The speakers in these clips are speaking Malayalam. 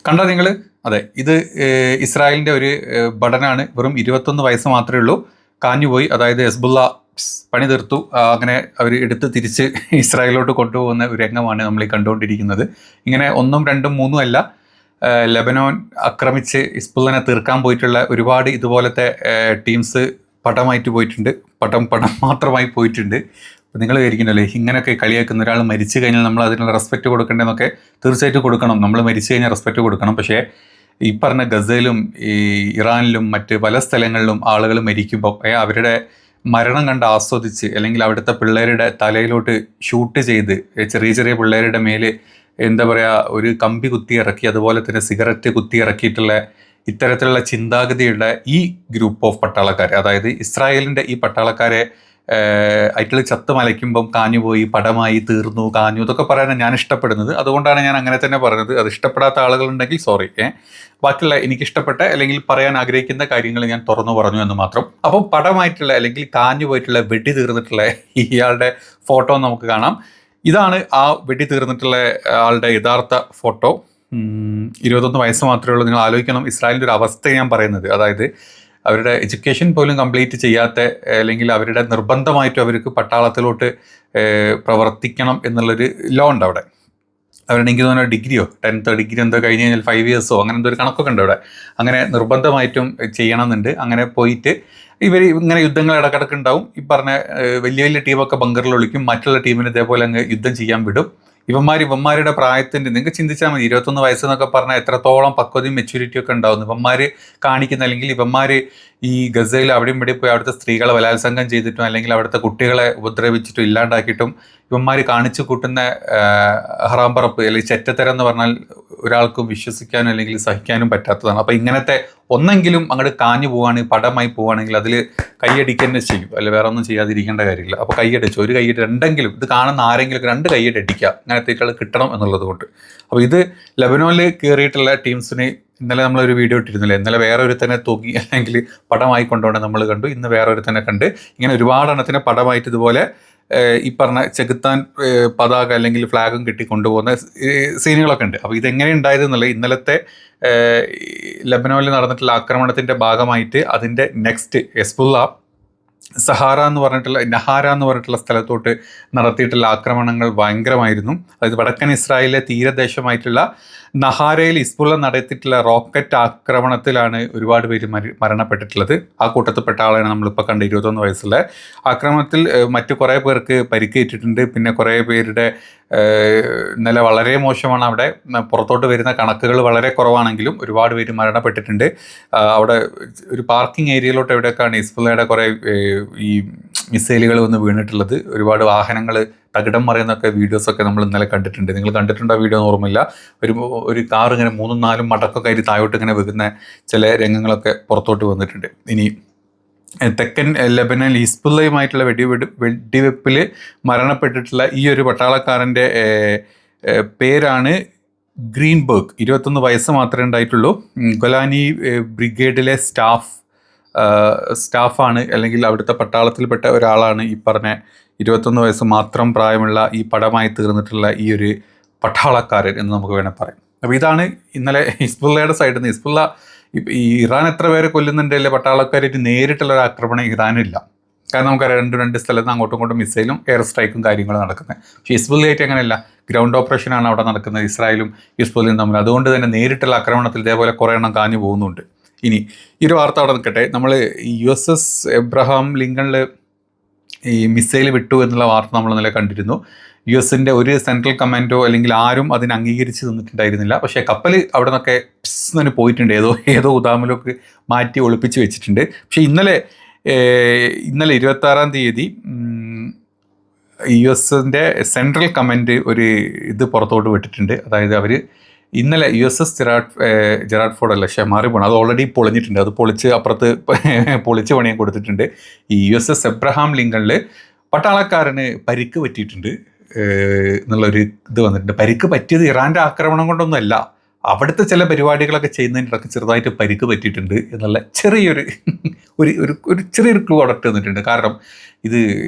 കണ്ടോ നിങ്ങൾ? അതെ, ഇത് ഇസ്രായേലിൻ്റെ ഒരു ഭടനാണ്. വെറും 21 വയസ്സ് മാത്രമേ ഉള്ളൂ. കാഞ്ഞുപോയി. അതായത് ഹെസ്ബുള്ള പണി തീർത്തു. അങ്ങനെ അവർ എടുത്ത് തിരിച്ച് ഇസ്രായേലിലോട്ട് കൊണ്ടുപോകുന്ന ഒരു രംഗമാണ് നമ്മൾ ഈ കണ്ടുകൊണ്ടിരിക്കുന്നത്. ഇങ്ങനെ 1ഉം 2ഉം 3ഉം അല്ല, ലെബനോൻ ആക്രമിച്ച് ഹിസ്ബുള്ളനെ തീർക്കാൻ പോയിട്ടുള്ള ഒരുപാട് ഇതുപോലത്തെ ടീംസ് പടമായിട്ട് പോയിട്ടുണ്ട്. പടം മാത്രമായി പോയിട്ടുണ്ട്. നിങ്ങൾ വിചാരിക്കണല്ലേ ഇങ്ങനെയൊക്കെ കളിയാക്കുന്ന ഒരാൾ മരിച്ചു കഴിഞ്ഞാൽ നമ്മൾ അതിനുള്ള റെസ്പെക്റ്റ് കൊടുക്കേണ്ടതെന്നൊക്കെ? തീർച്ചയായിട്ടും കൊടുക്കണം. നമ്മൾ മരിച്ചു കഴിഞ്ഞാൽ റെസ്പെക്റ്റ് കൊടുക്കണം. പക്ഷേ ഈ പറഞ്ഞ ഗസയിലും ഈ ഇറാനിലും മറ്റ് പല സ്ഥലങ്ങളിലും ആളുകൾ മരിക്കുമ്പോൾ അവരുടെ മരണം കണ്ട് ആസ്വദിച്ച്, അല്ലെങ്കിൽ അവിടുത്തെ പിള്ളേരുടെ തലയിലോട്ട് ഷൂട്ട് ചെയ്ത്, ചെറിയ ചെറിയ പിള്ളേരുടെ മേൽ എന്താ പറയുക, ഒരു കമ്പി കുത്തി ഇറക്കി, അതുപോലെ തന്നെ സിഗരറ്റ് കുത്തി ഇറക്കിയിട്ടുള്ള ഇത്തരത്തിലുള്ള ചിന്താഗതിയുള്ള ഈ ഗ്രൂപ്പ് ഓഫ് പട്ടാളക്കാർ, അതായത് ഇസ്രായേലിൻ്റെ ഈ പട്ടാളക്കാരെ ആയിട്ടുള്ള ചത്ത് മലയ്ക്കുമ്പം കാഞ്ഞുപോയി, പടമായി, തീർന്നു, കാഞ്ഞു, ഇതൊക്കെ പറയാനാണ് ഞാൻ ഇഷ്ടപ്പെടുന്നത്. അതുകൊണ്ടാണ് ഞാൻ അങ്ങനെ തന്നെ പറഞ്ഞത്. അത് ഇഷ്ടപ്പെടാത്ത ആളുകളുണ്ടെങ്കിൽ സോറി. ബാക്കിയുള്ള എനിക്കിഷ്ടപ്പെട്ട അല്ലെങ്കിൽ പറയാൻ ആഗ്രഹിക്കുന്ന കാര്യങ്ങൾ ഞാൻ തുറന്നു പറഞ്ഞു എന്ന് മാത്രം. അപ്പം പടമായിട്ടുള്ള അല്ലെങ്കിൽ കാഞ്ഞു പോയിട്ടുള്ള വെടി തീർന്നിട്ടുള്ള ഇയാളുടെ ഫോട്ടോ നമുക്ക് കാണാം. ഇതാണ് ആ വെടി തീർന്നിട്ടുള്ള ആളുടെ യഥാർത്ഥ ഫോട്ടോ. 21 വയസ്സ് മാത്രമേ ഉള്ളൂ. നിങ്ങൾ ആലോചിക്കണം ഇസ്രായേലിൻ്റെ ഒരു അവസ്ഥ ഞാൻ പറയുന്നത്. അതായത് അവരുടെ എഡ്യൂക്കേഷൻ പോലും കംപ്ലീറ്റ് ചെയ്യാത്ത, അല്ലെങ്കിൽ അവരുടെ നിർബന്ധമായിട്ടും അവർക്ക് പട്ടാളത്തിലോട്ട് പ്രവർത്തിക്കണം എന്നുള്ളൊരു ലോ ഉണ്ട് അവിടെ. അവരുടെ എനിക്ക് തോന്നുന്ന ഡിഗ്രിയോ 10th ഡിഗ്രി എന്തോ കഴിഞ്ഞ് കഴിഞ്ഞാൽ 5 years അങ്ങനെ എന്തോ ഒരു കണക്കൊക്കെ ഉണ്ട് അവിടെ. അങ്ങനെ നിർബന്ധമായിട്ടും ചെയ്യണമെന്നുണ്ട്. അങ്ങനെ പോയിട്ട് ഇവർ ഇങ്ങനെ യുദ്ധങ്ങൾ ഇടക്കിടക്ക് ഉണ്ടാവും. ഈ പറഞ്ഞ വലിയ വലിയ ടീമൊക്കെ ബങ്കറിൽ ഒളിക്കും, മറ്റുള്ള ടീമിന് ഇതേപോലെ അങ്ങ് യുദ്ധം ചെയ്യാൻ വിടും. ഇവന്മാരുടെ പ്രായത്തിൻ്റെ നിങ്ങൾക്ക് ചിന്തിച്ചാൽ മതി. 21 വയസ്സെന്നൊക്കെ പറഞ്ഞാൽ എത്രത്തോളം പക്വതയും മെച്യൂരിറ്റി ഒക്കെ ഉണ്ടാവുന്നു ഇവന്മാർ കാണിക്കുന്ന. അല്ലെങ്കിൽ ഇവന്മാർ ഈ ഗസയിൽ അവിടെയും ഇവിടെ പോയി അവിടുത്തെ സ്ത്രീകളെ ബലാത്സംഗം ചെയ്തിട്ടും, അല്ലെങ്കിൽ അവിടുത്തെ കുട്ടികളെ ഉപദ്രവിച്ചിട്ടും ഇല്ലാണ്ടാക്കിയിട്ടും ഇവന്മാർ കാണിച്ചു കൂട്ടുന്ന ഹറാംപറപ്പ് അല്ലെങ്കിൽ ചെറ്റത്തരം എന്ന് പറഞ്ഞാൽ ഒരാൾക്കും വിശ്വസിക്കാനും അല്ലെങ്കിൽ സഹിക്കാനും പറ്റാത്തതാണ്. അപ്പോൾ ഇങ്ങനത്തെ ഒന്നെങ്കിലും അങ്ങോട്ട് കാഞ്ഞു പോവുകയാണ്, പടമായി പോവുകയാണെങ്കിൽ അതിൽ കൈയടിക്കുക തന്നെ ചെയ്യും. അല്ല വേറെ ഒന്നും ചെയ്യാതിരിക്കേണ്ട കാര്യമില്ല. അപ്പോൾ കൈയടിച്ചു, ഒരു കൈയ്യടി, രണ്ടെങ്കിലും ഇത് കാണുന്ന ആരെങ്കിലും 2 കൈയ്യടി അടിക്കുക, അങ്ങനത്തേക്കുള്ള കിട്ടണം എന്നുള്ളത് കൊണ്ട്. അപ്പോൾ ഇത് ലെബനോനിൽ കയറിയിട്ടുള്ള ടീംസിന് ഇന്നലെ നമ്മളൊരു വീഡിയോ ഇട്ടിരുന്നില്ല. ഇന്നലെ വേറെ ഒരു തന്നെ തൂക്കി അല്ലെങ്കിൽ പടമായി കൊണ്ടുപോകണം നമ്മൾ കണ്ടു. ഇന്ന് വേറെ ഒരു തന്നെ കണ്ട്. ഇങ്ങനെ ഒരുപാട് എണ്ണത്തിന് പടമായിട്ട് ഇതുപോലെ ഈ പറഞ്ഞ ചെകുത്താൻ പതാക അല്ലെങ്കിൽ ഫ്ലാഗും കിട്ടി കൊണ്ടുപോകുന്ന സീനുകളൊക്കെ ഉണ്ട്. അപ്പോൾ ഇതെങ്ങനെ ഉണ്ടായതെന്നുള്ളത് ഇന്നലത്തെ ലെബനോനിൽ നടന്നിട്ടുള്ള ആക്രമണത്തിൻ്റെ ഭാഗമായിട്ട് അതിൻ്റെ നെക്സ്റ്റ് ഹെസ്ബുള്ള നഹാര എന്ന് പറഞ്ഞിട്ടുള്ള സ്ഥലത്തോട്ട് നടത്തിയിട്ടുള്ള ആക്രമണങ്ങൾ ഭയങ്കരമായിരുന്നു. അതായത് വടക്കൻ ഇസ്രായേലിലെ തീരദേശമായിട്ടുള്ള നഹാരയിൽ ഹിസ്ബുള്ള നടത്തിയിട്ടുള്ള റോക്കറ്റ് ആക്രമണത്തിലാണ് ഒരുപാട് പേര് മരണപ്പെട്ടിട്ടുള്ളത്. ആ കൂട്ടത്തിൽപ്പെട്ട ആളാണ് നമ്മളിപ്പോൾ കണ്ട 21 വയസ്സുള്ള ആക്രമണത്തിൽ. മറ്റു കുറേ പേർക്ക് പരിക്കേറ്റിട്ടുണ്ട്. പിന്നെ കുറേ പേരുടെ നില വളരെ മോശമാണ്. അവിടെ പുറത്തോട്ട് വരുന്ന കണക്കുകൾ വളരെ കുറവാണെങ്കിലും ഒരുപാട് പേര് മരണപ്പെട്ടിട്ടുണ്ട്. അവിടെ ഒരു പാർക്കിംഗ് ഏരിയയിലോട്ട് എവിടെയൊക്കെയാണ് ഹിസ്ബുള്ളയുടെ കുറേ ഈ മിസൈലുകൾ വന്ന് വീണിട്ടുള്ളത്. ഒരുപാട് വാഹനങ്ങൾ തകിടം മറിയുന്നൊക്കെ വീഡിയോസൊക്കെ നമ്മൾ ഇന്നലെ കണ്ടിട്ടുണ്ട്. നിങ്ങൾ കണ്ടിട്ടുണ്ടോ വീഡിയോ എന്ന് ഓർമ്മയില്ല. ഒരു കാർ ഇങ്ങനെ 3-4 മടക്കൊക്കെ ആയിട്ട് താഴോട്ട് ഇങ്ങനെ വെക്കുന്ന ചില രംഗങ്ങളൊക്കെ പുറത്തോട്ട് വന്നിട്ടുണ്ട്. ഇനി തെക്കൻ ലെബനൻ ഹിസ്ബുള്ളയുമായിട്ടുള്ള വെടിവെപ്പിൽ മരണപ്പെട്ടിട്ടുള്ള ഈ ഒരു പട്ടാളക്കാരൻ്റെ പേരാണ് ഗ്രീൻബർഗ്. 21 വയസ്സ് മാത്രമേ ഉണ്ടായിട്ടുള്ളൂ. ഗൊലാനി ബ്രിഗേഡിലെ സ്റ്റാഫാണ്, അല്ലെങ്കിൽ അവിടുത്തെ പട്ടാളത്തിൽപ്പെട്ട ഒരാളാണ് ഈ പറഞ്ഞ 21 വയസ്സ് മാത്രം പ്രായമുള്ള ഈ പടമായി തീർന്നിട്ടുള്ള ഈ ഒരു പട്ടാളക്കാരൻ എന്ന് നമുക്ക് വേണേൽ പറയാം. അപ്പോൾ ഇതാണ് ഇന്നലെ ഹിസ്ബുള്ളയുടെ സൈഡിൽ നിന്ന്. ഹിസ്ബുള്ള ഈ ഇറാൻ എത്ര പേരെ കൊല്ലുന്നുണ്ട് അല്ലെ പട്ടാളക്കാരായിട്ട് നേരിട്ടുള്ള ഒരു ആക്രമണം ഇറാനില്ല. കാരണം നമുക്കറിയാം രണ്ട് സ്ഥലത്ത് നിന്ന് അങ്ങോട്ടും ഇങ്ങോട്ടും മിസൈലും എയർ സ്ട്രൈക്കും കാര്യങ്ങളും നടക്കുന്നത്. പക്ഷേ ഹിസ്ബുള്ളയായിട്ട് അങ്ങനെയല്ല. ഗ്രൗണ്ട് ഓപ്പറേഷനാണ് അവിടെ നടക്കുന്നത്, ഇസ്രായേലും ഹിസ്ബുള്ളയും തമ്മിൽ. അതുകൊണ്ട് തന്നെ നേരിട്ടുള്ള ആക്രമണത്തിൽ ഇതേപോലെ കുറേ എണ്ണം കാഞ്ഞു പോകുന്നുണ്ട്. ഇനി ഈ ഒരു വാർത്ത അവിടെ നിൽക്കട്ടെ. നമ്മൾ USS എബ്രഹാം ലിങ്കണിൽ ഈ മിസൈൽ വിട്ടു എന്നുള്ള വാർത്ത നമ്മൾ ഇന്നലെ കണ്ടിരുന്നു. US-ൻ്റെ ഒരു സെൻട്രൽ കമാൻഡോ അല്ലെങ്കിൽ ആരും അതിന് അംഗീകരിച്ച് തന്നിട്ടുണ്ടായിരുന്നില്ല. പക്ഷേ കപ്പൽ അവിടെ നിന്നൊക്കെ തന്നെ പോയിട്ടുണ്ട്. ഏതോ ഉദാമലൊക്കെ മാറ്റി ഒളിപ്പിച്ച് വെച്ചിട്ടുണ്ട്. പക്ഷേ ഇന്നലെ 26-ാം തീയതി US-ൻ്റെ സെൻട്രൽ കമാൻഡ് ഒരു ഇത് പുറത്തോട്ട് വിട്ടിട്ടുണ്ട്. അതായത് അവർ ഇന്നലെ USS ജെറാഡ് ഫോർഡ് അല്ല, മാറി പോകണം, അത് ഓൾറെഡി പൊളിഞ്ഞിട്ടുണ്ട്. അത് പൊളിച്ച് അപ്പുറത്ത് പൊളിച്ച് പണിയാൻ കൊടുത്തിട്ടുണ്ട്. ഈ USS എബ്രഹാം ലിങ്കണിൽ പട്ടാളക്കാരന് പരിക്ക് പറ്റിയിട്ടുണ്ട് എന്നുള്ളൊരു ഇത് വന്നിട്ടുണ്ട്. പരിക്ക് പറ്റിയത് ഇറാൻ്റെ ആക്രമണം കൊണ്ടൊന്നുമല്ല, അവിടുത്തെ ചില പരിപാടികളൊക്കെ ചെയ്യുന്നതിനിടയ്ക്ക് ചെറുതായിട്ട് പരിക്ക് പറ്റിയിട്ടുണ്ട് എന്നുള്ള ചെറിയൊരു ഒരു ചെറിയൊരു ക്ലൂ അവിടെ തന്നിട്ടുണ്ട്. കാരണം ഇത്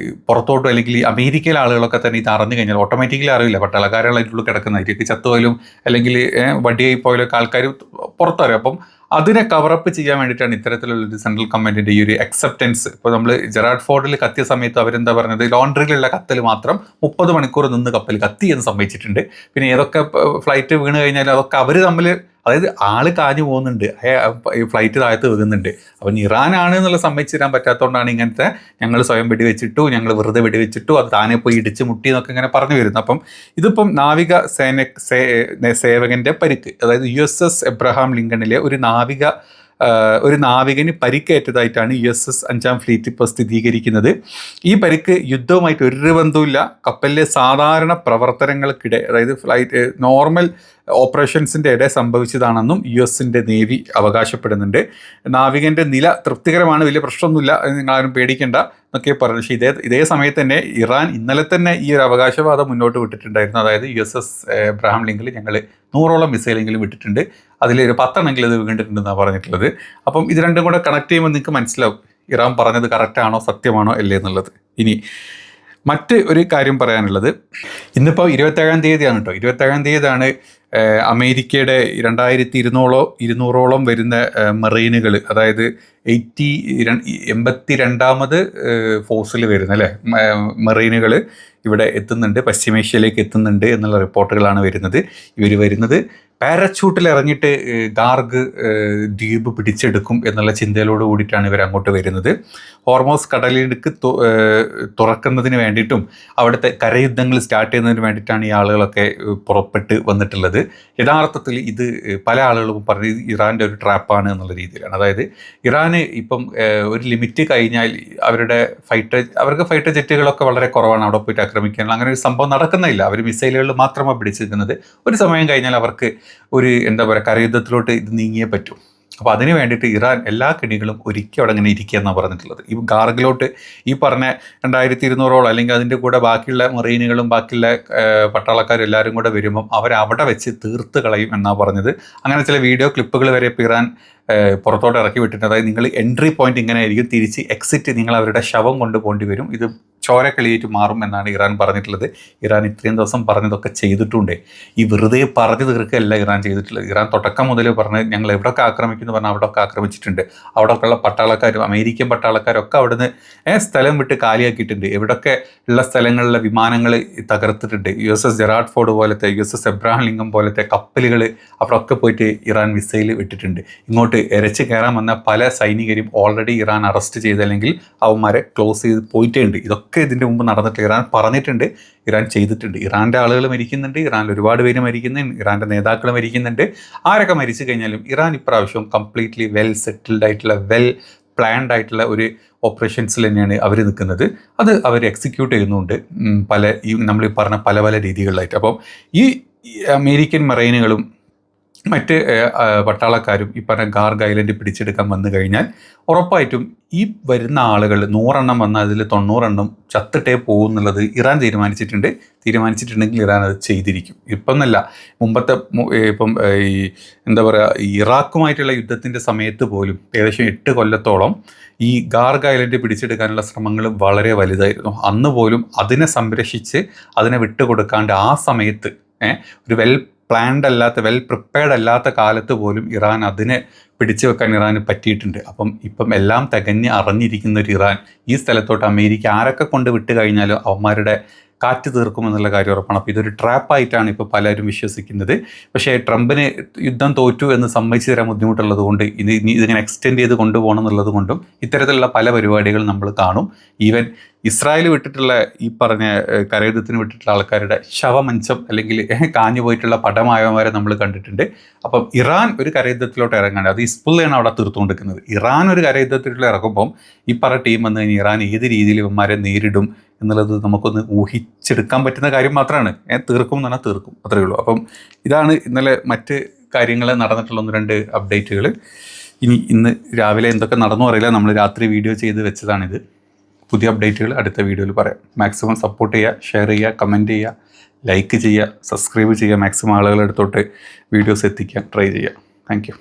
പുറത്തോട്ടോ അല്ലെങ്കിൽ അമേരിക്കയിലെ ആളുകളൊക്കെ തന്നെ ഇത് അറിഞ്ഞു കഴിഞ്ഞാൽ ഓട്ടോമാറ്റിക്കലി അറിയില്ല, പട്ടാളക്കാരുള്ള അതിൻ്റെ കിടക്കുന്നതായിരിക്കും, ചത്തുപോയാലും അല്ലെങ്കിൽ വടിയായി പോയാലൊക്കെ ആൾക്കാർ പുറത്തറിയും. അപ്പം അതിനെ കവറപ്പ് ചെയ്യാൻ വേണ്ടിയിട്ടാണ് ഇത്തരത്തിലുള്ളൊരു സെൻട്രൽ കമാൻഡിൻ്റെ ഈ ഒരു അക്സെപ്റ്റൻസ്. ഇപ്പോൾ നമ്മൾ ജെറാഡ് ഫോർഡിൽ കത്തിയ സമയത്ത് അവരെന്താ പറഞ്ഞത്, ലോണ്ടറിയിലുള്ള കത്തൽ മാത്രം 30 മണിക്കൂർ നിന്ന് കപ്പൽ കത്തി എന്ന് സംഭവിച്ചിട്ടുണ്ട്. പിന്നെ ഏതൊക്കെ ഫ്ലൈറ്റ് വീണ് കഴിഞ്ഞാൽ അതൊക്കെ അവർ തമ്മിൽ, അതായത് ആള് കാഞ്ഞു പോകുന്നുണ്ട്, ഫ്ലൈറ്റ് താഴത്ത് വീകുന്നുണ്ട്. അപ്പം ഇറാനാണ് എന്നുള്ള സമ്മതിച്ചു തരാൻ പറ്റാത്തതുകൊണ്ടാണ് ഇങ്ങനത്തെ ഞങ്ങൾ സ്വയം വെടിവെച്ചിട്ടു, ഞങ്ങൾ വെറുതെ വെടിവെച്ചിട്ടു, അത് താനെ പോയി ഇടിച്ച് മുട്ടി എന്നൊക്കെ ഇങ്ങനെ പറഞ്ഞു വരുന്നു. അപ്പം ഇതിപ്പം നാവിക സേവകൻ്റെ പരിക്ക്, അതായത് USS എബ്രഹാം ലിങ്കണിലെ ഒരു നാവികന് പരിക്കേറ്റതായിട്ടാണ് USS 5ാം ഫ്ലീറ്റ് ഇപ്പോൾ സ്ഥിരീകരിക്കുന്നത്. ഈ പരിക്ക് യുദ്ധവുമായിട്ട് ഒരു ബന്ധവുമില്ല, കപ്പലിലെ സാധാരണ പ്രവർത്തനങ്ങൾക്കിടെ, അതായത് ഫ്ലൈറ്റ് നോർമൽ ഓപ്പറേഷൻസിൻ്റെ ഇടെ സംഭവിച്ചതാണെന്നും US-ൻ്റെ നേവി അവകാശപ്പെടുന്നുണ്ട്. നാവികൻ്റെ നില തൃപ്തികരമാണ്, വലിയ പ്രശ്നമൊന്നുമില്ല, നിങ്ങളാരും പേടിക്കേണ്ട എന്നൊക്കെ പറഞ്ഞു. പക്ഷേ ഇതേ സമയത്ത് തന്നെ ഇറാൻ ഇന്നലെ തന്നെ ഈ ഒരു അവകാശവാദം മുന്നോട്ട് വിട്ടിട്ടുണ്ടായിരുന്നു. അതായത് USS എബ്രഹാം ലിങ്കണിൽ ഞങ്ങൾ 100ഓളം മിസൈലെങ്കിലും വിട്ടിട്ടുണ്ട്, അതിലൊരു 10 ഇത് വീണ്ടിട്ടുണ്ടെന്നാണ് പറഞ്ഞിട്ടുള്ളത്. അപ്പം ഇത് രണ്ടും കൂടെ കണക്ട് ചെയ്യുമ്പോൾ നിങ്ങൾക്ക് മനസ്സിലാവും ഇറാൻ പറഞ്ഞത് കറക്റ്റാണോ സത്യമാണോ അല്ലേ എന്നുള്ളത്. ഇനി മറ്റ് ഒരു കാര്യം പറയാനുള്ളത്, ഇന്നിപ്പോൾ 27-ാം തീയതിയാണ് കേട്ടോ. 27-ാം തീയതിയാണ് അമേരിക്കയുടെ 2200ഓളം വരുന്ന മെറീനുകൾ, അതായത് 82ാമത് ഫോഴ്സിൽ വരുന്ന അല്ലേ മെറീനുകൾ ഇവിടെ എത്തുന്നുണ്ട്, പശ്ചിമേഷ്യയിലേക്ക് എത്തുന്നുണ്ട് എന്നുള്ള റിപ്പോർട്ടുകളാണ് വരുന്നത്. ഇവർ വരുന്നത് പാരച്യൂട്ടിൽ ഇറങ്ങിയിട്ട് ഗാർഗ് ദ്വീപ് പിടിച്ചെടുക്കും എന്നുള്ള ചിന്തയിലോട് കൂടിയിട്ടാണ് ഇവർ അങ്ങോട്ട് വരുന്നത്. ഹോർമോസ് കടലിടുക്ക് തുറക്കുന്നതിന് വേണ്ടിയിട്ടും അവിടുത്തെ കരയുദ്ധങ്ങൾ സ്റ്റാർട്ട് ചെയ്യുന്നതിന് വേണ്ടിയിട്ടാണ് ഈ ആളുകളൊക്കെ പുറപ്പെട്ട് വന്നിട്ടുള്ളത്. യഥാർത്ഥത്തിൽ ഇത് പല ആളുകളും പറഞ്ഞത് ഇറാൻ്റെ ഒരു ട്രാപ്പാണ് എന്നുള്ള രീതിയിലാണ്. അതായത് ഇറാന് ഇപ്പം ഒരു ലിമിറ്റ് കഴിഞ്ഞാൽ അവർക്ക് ഫൈറ്റർ ജെറ്റുകളൊക്കെ വളരെ കുറവാണ് അവിടെ പോയിട്ട് ആക്രമിക്കാനുള്ള, അങ്ങനെ ഒരു സംഭവം നടക്കുന്നില്ല. അവർ മിസൈലുകളിൽ മാത്രമാണ് പിടിച്ചിരിക്കുന്നത്. ഒരു സമയം കഴിഞ്ഞാൽ അവർക്ക് ഒരു കരയുദ്ധത്തിലോട്ട് ഇത് നീങ്ങിയേ പറ്റൂ. അപ്പോൾ അതിന് വേണ്ടിയിട്ട് ഇറാൻ എല്ലാ കെണികളും ഒരുക്കി അവിടെ അങ്ങനെ ഇരിക്കുക എന്നാണ് പറഞ്ഞിട്ടുള്ളത്. ഈ ഗാർഗിലോട്ട് ഈ പറഞ്ഞ 2200ഓളം അല്ലെങ്കിൽ അതിൻ്റെ കൂടെ ബാക്കിയുള്ള മെറീനുകളും ബാക്കിയുള്ള പട്ടാളക്കാരും എല്ലാവരും കൂടെ വരുമ്പം അവരവിടെ വെച്ച് തീർത്ത് കളയും എന്നാണ് പറഞ്ഞത്. അങ്ങനെ ചില വീഡിയോ ക്ലിപ്പുകൾ വരെ ഇപ്പോൾ ഇറാൻ പുറത്തോട്ട് ഇറക്കി വിട്ടിട്ടുണ്ട്. അതായത് നിങ്ങൾ എൻട്രി പോയിന്റ് ഇങ്ങനെ ആയിരിക്കും, തിരിച്ച് എക്സിറ്റ് നിങ്ങൾ അവരുടെ ശവം കൊണ്ട് പോകേണ്ടി വരും, ഇത് ചോരക്കളിയായിട്ട് മാറും എന്നാണ് ഇറാൻ പറഞ്ഞിട്ടുള്ളത്. ഇറാൻ ഇത്രയും ദിവസം പറഞ്ഞതൊക്കെ ചെയ്തിട്ടുണ്ട്. ഈ വെറുതെ പറഞ്ഞു തീർക്കുകയല്ല ഇറാൻ ചെയ്തിട്ടുള്ളത്. ഇറാൻ തുടക്കം മുതൽ പറഞ്ഞ് ഞങ്ങൾ എവിടെയൊക്കെ ആക്രമിക്കുന്നു പറഞ്ഞാൽ അവിടെയൊക്കെ ആക്രമിച്ചിട്ടുണ്ട്. അവിടെയൊക്കെയുള്ള പട്ടാളക്കാരും അമേരിക്കൻ പട്ടാളക്കാരൊക്കെ അവിടുന്ന് സ്ഥലം വിട്ട് കാലിയാക്കിയിട്ടുണ്ട്. എവിടെയൊക്കെ ഉള്ള സ്ഥലങ്ങളിലെ വിമാനങ്ങൾ തകർത്തിട്ടുണ്ട്. USS ജെറാഡ് ഫോർഡ് പോലത്തെ, USS എബ്രഹാം ലിങ്കൺ പോലത്തെ കപ്പലുകൾ അവിടെയൊക്കെ പോയിട്ട് ഇറാൻ മിസൈൽ വിട്ടിട്ടുണ്ട്. ഇങ്ങോട്ട് ഇരച്ച് കയറാൻ വന്ന പല സൈനികരും ഓൾറെഡി ഇറാൻ അറസ്റ്റ് ചെയ്ത് അല്ലെങ്കിൽ അവന്മാരെ ക്ലോസ് ചെയ്ത് പോയിട്ടേ ഉണ്ട്. ഇതൊക്കെ ഇതിൻ്റെ മുമ്പ് നടന്നിട്ട് ഇറാൻ പറഞ്ഞിട്ടുണ്ട്, ഇറാൻ ചെയ്തിട്ടുണ്ട്. ഇറാൻ്റെ ആളുകൾ മരിക്കുന്നുണ്ട്, ഇറാനിൽ ഒരുപാട് പേര് മരിക്കുന്നുണ്ട്, ഇറാൻ്റെ നേതാക്കൾ മരിക്കുന്നുണ്ട്. ആരൊക്കെ മരിച്ചു കഴിഞ്ഞാലും ഇറാൻ ഇപ്രാവശ്യം കംപ്ലീറ്റ്ലി വെൽ സെറ്റിൽഡ് ആയിട്ടുള്ള വെൽ പ്ലാൻഡ് ആയിട്ടുള്ള ഒരു ഓപ്പറേഷൻസിൽ തന്നെയാണ് അവർ നിൽക്കുന്നത്. അത് അവർ എക്സിക്യൂട്ട് ചെയ്യുന്നുണ്ട് നമ്മൾ ഈ പറഞ്ഞ പല പല രീതികളിലായിട്ട്. അപ്പം ഈ അമേരിക്കൻ മറൈനുകളും മറ്റ് പട്ടാളക്കാരും ഈ പറഞ്ഞ ഗാർഗ് ഐലൻഡ് പിടിച്ചെടുക്കാൻ വന്നു കഴിഞ്ഞാൽ ഉറപ്പായിട്ടും ഈ വരുന്ന ആളുകൾ 100 എണ്ണം വന്നാൽ അതിൽ 90 എണ്ണം ചത്തിട്ടേ പോകുന്നുള്ളത് ഇറാൻ തീരുമാനിച്ചിട്ടുണ്ടെങ്കിൽ ഇറാൻ അത് ചെയ്തിരിക്കും. ഇപ്പം എന്നല്ല, മുമ്പത്തെ ഇപ്പം ഈ ഇറാഖുമായിട്ടുള്ള യുദ്ധത്തിൻ്റെ സമയത്ത് പോലും ഏകദേശം 8 കൊല്ലത്തോളം ഈ ഗാർഗ് ഐലൻഡ് പിടിച്ചെടുക്കാനുള്ള ശ്രമങ്ങൾ വളരെ വലുതായിരുന്നു. അന്ന് പോലും അതിനെ സംരക്ഷിച്ച് അതിനെ വിട്ടുകൊടുക്കാണ്ട് ആ സമയത്ത് ഒരു വെൽ പ്ലാൻഡ് അല്ലാത്ത വെൽ പ്രിപ്പയർഡ് അല്ലാത്ത കാലത്ത് പോലും ഇറാൻ അതിനെ പിടിച്ചു വെക്കാൻ ഇറാന് പറ്റിയിട്ടുണ്ട്. ഇപ്പം എല്ലാം തികഞ്ഞ് അറിഞ്ഞിരിക്കുന്ന ഒരു ഇറാൻ ഈ സ്ഥലത്തോട്ട് അമേരിക്ക ആരൊക്കെ കൊണ്ട് വിട്ട് കഴിഞ്ഞാലും അവന്മാരുടെ കാറ്റ് തീർക്കുമെന്നുള്ള കാര്യം ഉറപ്പാണ്. അപ്പോൾ ഇതൊരു ട്രാപ്പായിട്ടാണ് ഇപ്പോൾ പലരും വിശ്വസിക്കുന്നത്. പക്ഷേ ട്രംപിന് യുദ്ധം തോറ്റു എന്ന് സമ്മതിച്ചു തരാൻ ബുദ്ധിമുട്ടുള്ളത് കൊണ്ട് ഇതിങ്ങനെ എക്സ്റ്റെൻഡ് ചെയ്ത് കൊണ്ടുപോകണം എന്നുള്ളത് കൊണ്ടും ഇത്തരത്തിലുള്ള പല പരിപാടികൾ നമ്മൾ കാണും. ഈവൻ ഇസ്രായേൽ വിട്ടിട്ടുള്ള ഈ പറഞ്ഞ കരയുദ്ധത്തിന് വിട്ടിട്ടുള്ള ആൾക്കാരുടെ ശവമഞ്ചം അല്ലെങ്കിൽ കാഞ്ഞു പോയിട്ടുള്ള പടമായവന്മാരെ നമ്മൾ കണ്ടിട്ടുണ്ട്. അപ്പം ഇറാൻ ഒരു കരയുദ്ധത്തിലോട്ട് ഇറങ്ങാണ്ട് അത് ഹിസ്ബുള്ളയാണ് അവിടെ തീർത്തുകൊണ്ടിരിക്കുന്നത്. ഇറാൻ ഒരു കരയുദ്ധത്തിലോട്ട് ഇറങ്ങുമ്പം ഈ പറഞ്ഞ ടീം വന്നു കഴിഞ്ഞാൽ ഇറാൻ ഏത് രീതിയിൽ ഇവന്മാരെ നേരിടും എന്നുള്ളത് നമുക്കൊന്ന് ഊഹിച്ചെടുക്കാൻ പറ്റുന്ന കാര്യം മാത്രമാണ്. തീർക്കും എന്ന് പറഞ്ഞാൽ തീർക്കും, അത്രയേ ഉള്ളൂ. അപ്പം ഇതാണ് ഇന്നലെ മറ്റ് കാര്യങ്ങൾ നടന്നിട്ടുള്ള 1-2 അപ്ഡേറ്റുകൾ. ഇന്ന് രാവിലെ എന്തൊക്കെ നടന്നു അറിയില്ല, നമ്മൾ രാത്രി വീഡിയോ ചെയ്ത് വെച്ചതാണിത്. പുതിയ അപ്ഡേറ്റുകൾ അടുത്ത വീഡിയോയിൽ പറയാം. മാക്സിമം സപ്പോർട്ട് ചെയ്യുക, ഷെയർ ചെയ്യുക, കമൻറ്റ് ചെയ്യുക, ലൈക്ക് ചെയ്യുക, സബ്സ്ക്രൈബ് ചെയ്യുക. മാക്സിമം ആളുകളുടെ അടുത്തോട്ട് വീഡിയോസ് എത്തിക്കാൻ ട്രൈ ചെയ്യുക. Thank you.